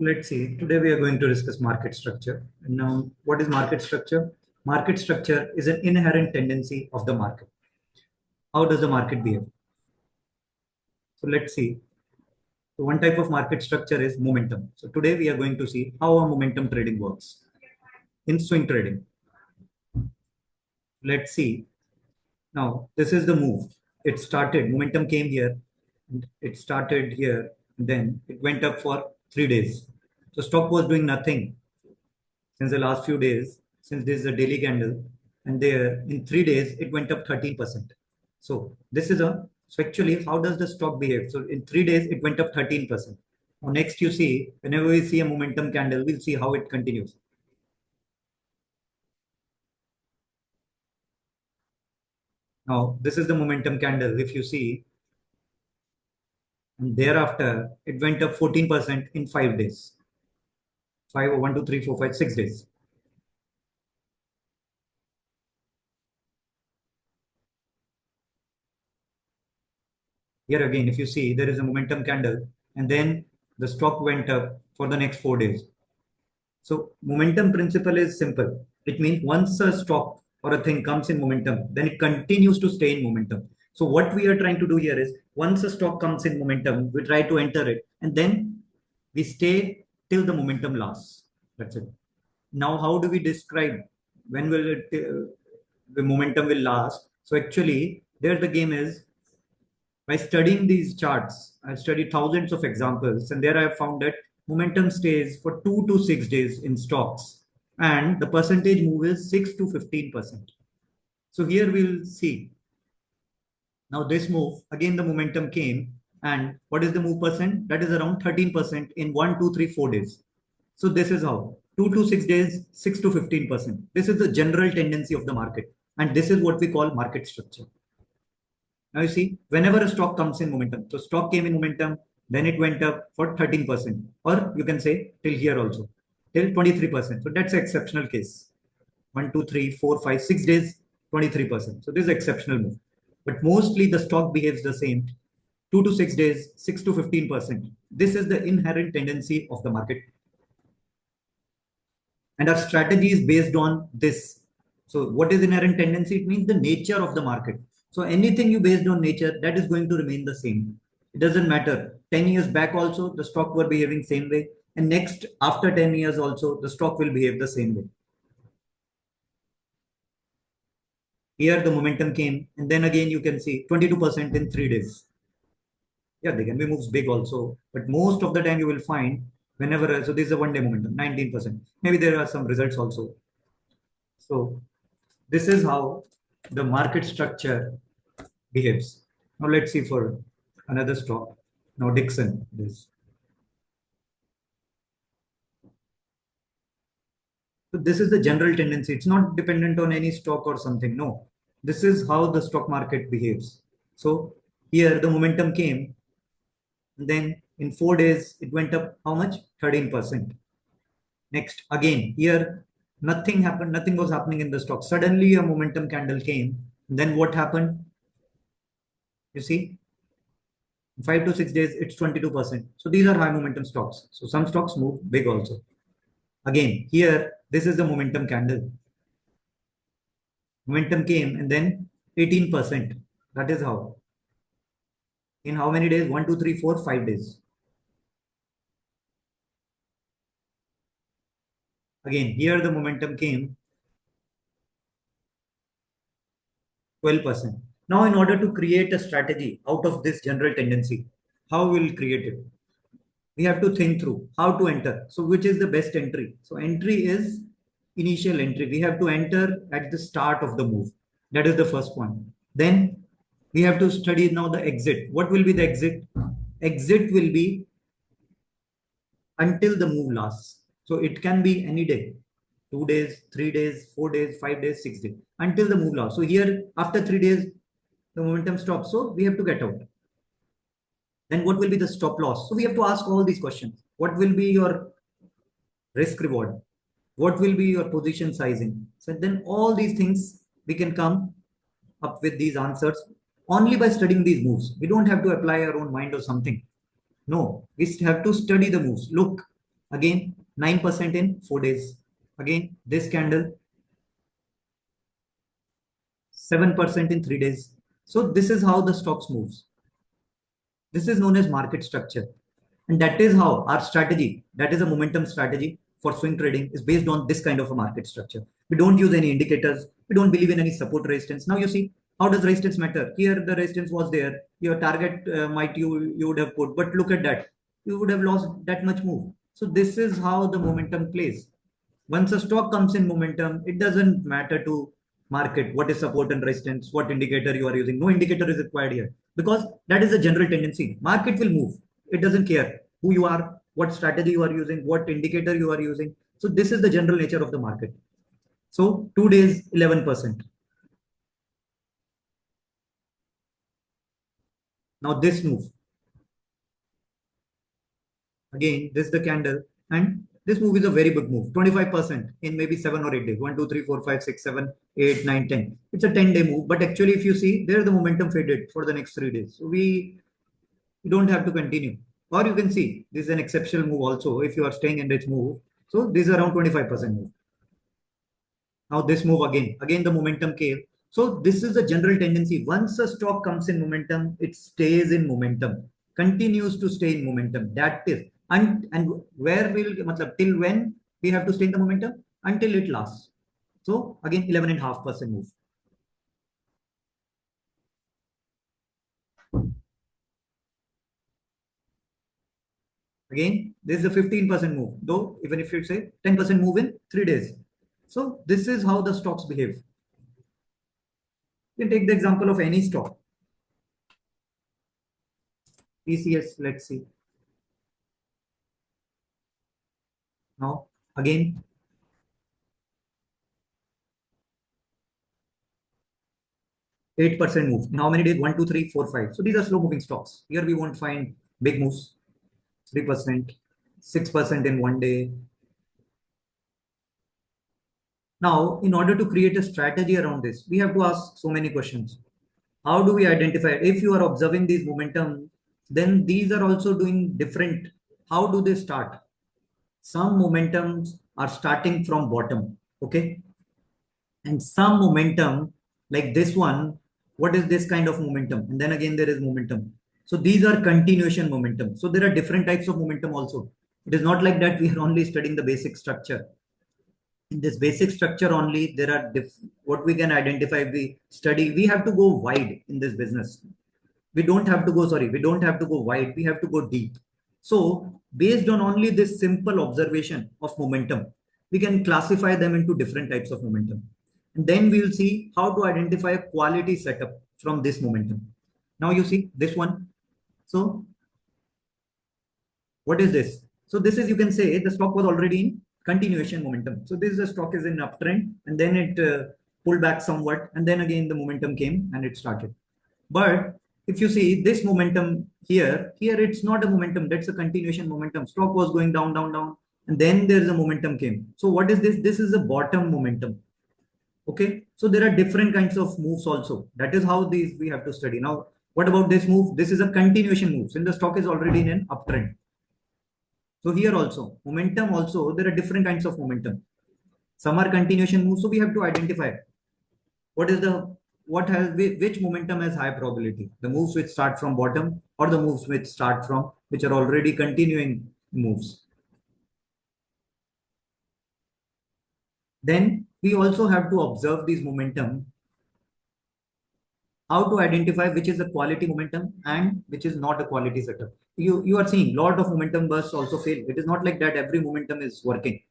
Let's see. Today we are going to discuss market structure. And now, what is market structure? Market structure is an inherent tendency of the market. How does the market behave? So let's see. So one type of market structure is momentum. So today we are going to see how a momentum trading works. In swing trading, let's see. Now, this is the move. It started, momentum came here, and it started here, and then it went up for 3 days. So stock was doing nothing since the last few days, since this is a daily candle, and there in 3 days it went up 13%. So this is so actually how does the stock behave? So in 3 days it went up 13%. Now next you see, whenever we see a momentum candle, we'll see how it continues. Now this is the momentum candle. If you see, and thereafter it went up 14% in 5 days. 1, 2, 3, 4, 5, 6 days. Here again, if you see, there is a momentum candle, and then the stock went up for the next 4 days. So momentum principle is simple. It means once a stock or a thing comes in momentum, then it continues to stay in momentum. So what we are trying to do here is once a stock comes in momentum, we try to enter it, and then we stay till the momentum lasts. That's it. Now, how do we describe when will it, the momentum will last? So actually, there the game is by studying these charts. I've studied thousands of examples, and there I have found that momentum stays for 2 to 6 days in stocks, and the percentage move is 6 to 15%. So here we'll see. Now this move, again the momentum came, and what is the move percent? That is around 13% in 1, 2, 3, 4 days. So this is how 2 to 6 days, 6 to 15%. This is the general tendency of the market, and this is what we call market structure. Now you see, whenever a stock comes in momentum, so stock came in momentum, then it went up for 13%, or you can say till here also, till 23%. So that's an exceptional case. 1, 2, 3, 4, 5, 6 days, 23%. So this is exceptional move. But mostly the stock behaves the same. 2 to 6 days, 6 to 15%. This is the inherent tendency of the market. And our strategy is based on this. So what is inherent tendency? It means the nature of the market. So anything you based on nature, that is going to remain the same. It doesn't matter. 10 years back also, the stock were behaving same way. And next, after 10 years also, the stock will behave the same way. Here the momentum came, and then again you can see 22% in 3 days. Yeah, they can be moves big also, but most of the time you will find whenever, so this is a 1 day momentum, 19%. Maybe there are some results also. So this is how the market structure behaves. Now let's see for another stock. Now Dixon, this. So this is the general tendency. It's not dependent on any stock or something. No, this is how the stock market behaves. So here the momentum came, and then in 4 days it went up how much? 13%. Next, again here nothing happened, nothing was happening in the stock. Suddenly a momentum candle came. Then what happened? You see, 5 to 6 days it's 22%. So these are high momentum stocks. So some stocks move big also. Again here, this is the momentum candle. Momentum came and then 18%. That is how. In how many days? 1, 2, 3, 4, 5 days. Again, here the momentum came 12%. Now, in order to create a strategy out of this general tendency, how we'll create it? We have to think through how to enter. So, which is the best entry? So, entry is initial entry. We have to enter at the start of the move. That is the first point. Then we have to study now the exit. What will be the exit? Exit will be until the move lasts. So it can be any day, 2 days, 3 days, 4 days, 5 days, 6 days, until the move lasts. So here, after 3 days, the momentum stops. So we have to get out. Then what will be the stop loss? So we have to ask all these questions. What will be your risk reward? What will be your position sizing? So then all these things we can come up with these answers only by studying these moves. We don't have to apply our own mind or something. No, we have to study the moves. Look, Again, 9% in 4 days. Again, this candle, 7% in 3 days. So this is how the stocks moves. This is known as market structure. And that is how our strategy, that is a momentum strategy for swing trading, is based on this kind of a market structure. We don't use any indicators. We don't believe in any support resistance. Now you see, how does resistance matter? Here the resistance was there. Your target might you would have put, but look at that. You would have lost that much move. So this is how the momentum plays. Once a stock comes in momentum, it doesn't matter to market what is support and resistance, what indicator you are using. No indicator is required here because that is the general tendency. Market will move. It doesn't care who you are, what strategy you are using, what indicator you are using. So this is the general nature of the market. So 2 days, 11%. Now this move. Again, this is the candle, and this move is a very big move, 25% in maybe 7 or 8 days. 1, 2, 3, 4, 5, 6, 7, 8, 9, 10. It's a 10-day move, but actually, if you see, there the momentum faded for the next 3 days. So we don't have to continue. Or you can see this is an exceptional move also if you are staying in this move. So this is around 25% move. Now this move again the momentum came. So this is a general tendency. Once a stock comes in momentum, it stays in momentum, continues to stay in momentum. That is, and where will till when we have to stay in the momentum? Until it lasts. So again, 11.5% move. Again, this is a 15% move, though even if you say 10% move in 3 days. So this is how the stocks behave. You can take the example of any stock. TCS, let's see. Now, again, 8% move. In how many days? 1, 2, 3, 4, 5. So these are slow moving stocks. Here we won't find big moves. 3%, 6% in 1 day. Now, in order to create a strategy around this, we have to ask so many questions. How do we identify? If you are observing these momentum, then these are also doing different. How do they start? Some momentums are starting from bottom, okay? And some momentum, like this one, what is this kind of momentum? And then again, there is momentum. So these are continuation momentum. So there are different types of momentum also. It is not like that we are only studying the basic structure. In this basic structure only, there are what we can identify, we study, we have to go wide in this business. We don't have to go, sorry, we don't have to go wide, we have to go deep. So based on only this simple observation of momentum, we can classify them into different types of momentum. And then we'll see how to identify a quality setup from this momentum. Now you see this one. So what is this? So this is, you can say the stock was already in continuation momentum. So this is the stock is in uptrend and then it pulled back somewhat and then again the momentum came and it started. But if you see this momentum here it's not a momentum, that's a continuation momentum. Stock was going down, down, down, and then there's a momentum came. So what is this? This is a bottom momentum. Okay, so there are different kinds of moves also. That is how these we have to study. Now, what about this move? This is a continuation move. Since the stock is already in an uptrend. So here also, momentum also, there are different kinds of momentum. Some are continuation moves. So we have to identify which momentum has high probability. The moves which start from bottom or the moves which are already continuing moves. Then we also have to observe these momentum, how to identify which is a quality momentum and which is not a quality setup. You are seeing lot of momentum bursts also fail. It is not like that every momentum is working.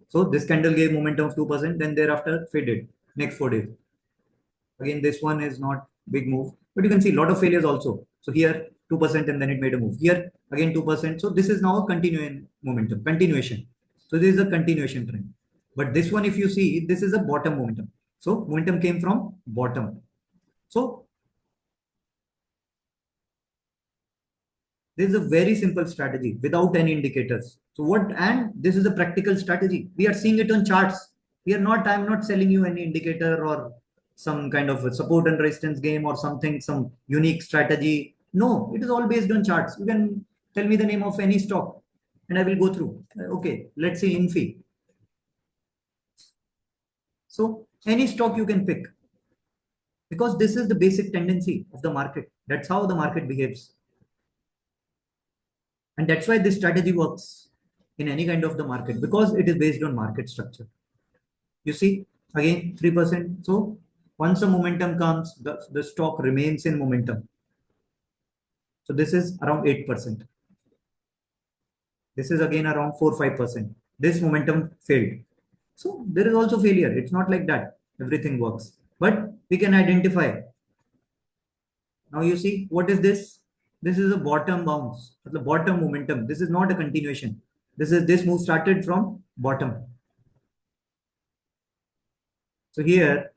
So this candle gave momentum of 2%, then thereafter faded next 4 days. Again, this one is not big move, but you can see a lot of failures also. So here 2% and then it made a move. Here again 2%. So this is now a continuing momentum, continuation. So this is a continuation trend. But this one, if you see, this is a bottom momentum. So momentum came from bottom. So this is a very simple strategy without any indicators. So what, and this is a practical strategy. We are seeing it on charts. I'm not selling you any indicator or some kind of a support and resistance game or something, some unique strategy. No, it is all based on charts. You can tell me the name of any stock. and I will go through. Okay, let's say Infi. So any stock you can pick, because this is the basic tendency of the market. That's how the market behaves. And that's why this strategy works in any kind of the market, because it is based on market structure. You see, again, 3%. So once the momentum comes, the stock remains in momentum. So this is around 8%. This is again around 4-5%. This momentum failed. So there is also failure. It's not like that everything works. But we can identify. Now you see, what is this? This is a bottom bounce, the bottom momentum. This is not a continuation. This move started from bottom. So here,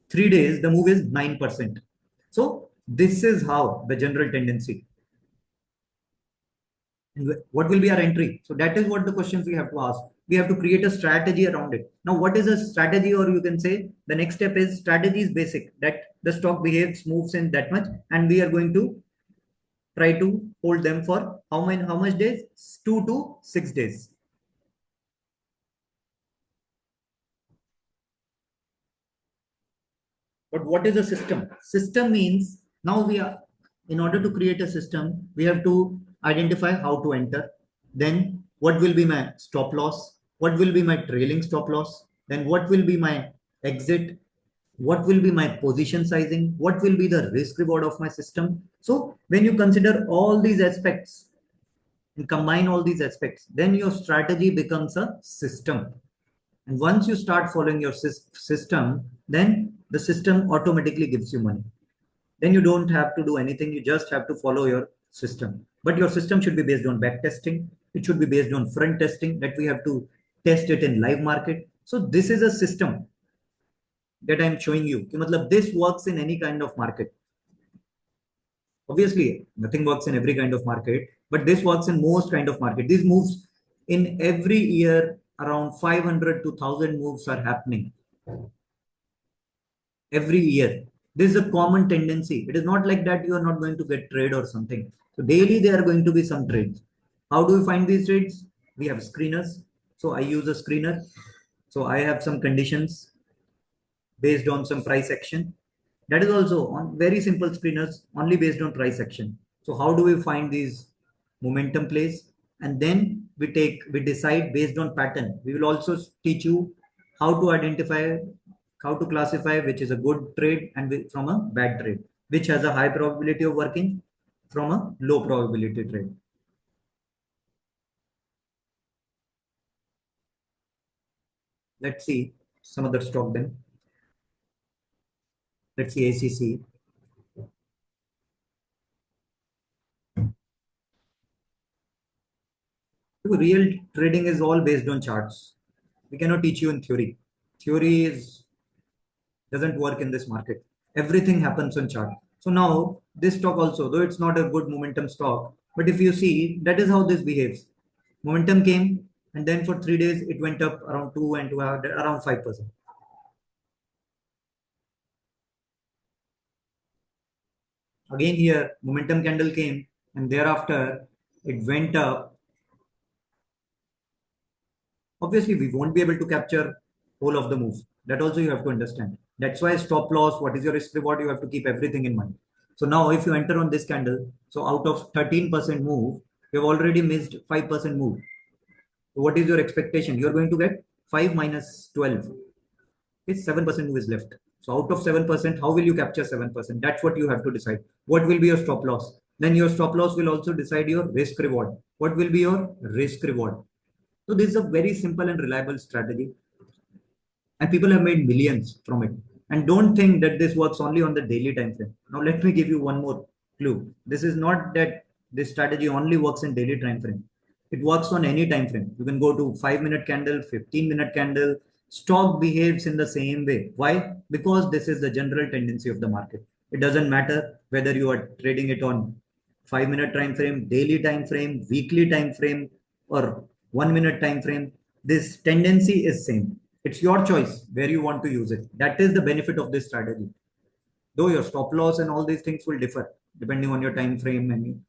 3 days, the move is 9%. So this is how the general tendency. And what will be our entry? So that is what the questions we have to ask. We have to create a strategy around it. Now, what is a strategy? Or you can say the next step is strategy is basic, that the stock behaves, moves in that much, and we are going to try to hold them for how much days? 2 to 6 days. But what is a system? System means now we are, in order to create a system, we have to identify how to enter. Then what will be my stop loss? What will be my trailing stop loss? Then what will be my exit? What will be my position sizing? What will be the risk reward of my system? So when you consider all these aspects and combine all these aspects, then your strategy becomes a system. And once you start following your system, then the system automatically gives you money. Then you don't have to do anything. You just have to follow your system. But your system should be based on back testing. It should be based on front testing, that we have to test it in live market. So this is a system that I'm showing you. This works in any kind of market. Obviously, nothing works in every kind of market, but this works in most kind of market. These moves in every year, around 500 to 1000 moves are happening every year. This is a common tendency. It is not like that you are not going to get trade or something. So daily there are going to be some trades. How do we find these trades? We have screeners. So I use a screener. So I have some conditions based on some price action. That is also on very simple screeners, only based on price action. So how do we find these momentum plays? And then we decide based on pattern. We will also teach you how to identify, how to classify which is a good trade and from a bad trade, which has a high probability of working from a low probability trade. Let's see some other stock then. Let's see ACC. Real trading is all based on charts. We cannot teach you in theory. Theory doesn't work in this market. Everything happens on chart. So now this stock also, though it's not a good momentum stock, but if you see, that is how this behaves. Momentum came, and then for 3 days it went up around 2 and around 5%. Again here, momentum candle came, and thereafter it went up. Obviously, we won't be able to capture whole of the move. That also you have to understand. That's why stop loss, what is your risk reward, you have to keep everything in mind. So now if you enter on this candle, so out of 13% move, you've already missed 5% move. So what is your expectation? You're going to get 5 minus 12. It's 7% move is left. So out of 7%, how will you capture 7%? That's what you have to decide. What will be your stop loss? Then your stop loss will also decide your risk reward. What will be your risk reward? So this is a very simple and reliable strategy, and people have made millions from it. And don't think that this works only on the daily time frame. Now let me give you one more clue. This is not that this strategy only works in daily time frame. It works on any time frame. You can go to 5-minute candle, 15-minute candle. Stock behaves in the same way. Why? Because this is the general tendency of the market. It doesn't matter whether you are trading it on 5-minute time frame, daily time frame, weekly time frame, or 1-minute time frame. This tendency is same. It's your choice where you want to use it. That is the benefit of this strategy. Though your stop loss and all these things will differ depending on your time frame. And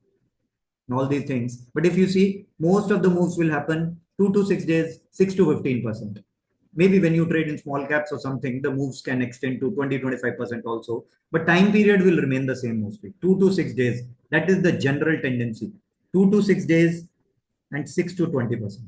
and all these things. But if you see, most of the moves will happen 2 to 6 days, 6 to 15%. Maybe when you trade in small caps or something, the moves can extend to 20-25% also. But time period will remain the same mostly, 2 to 6 days. That is the general tendency. 2 to 6 days and 6 to 20%.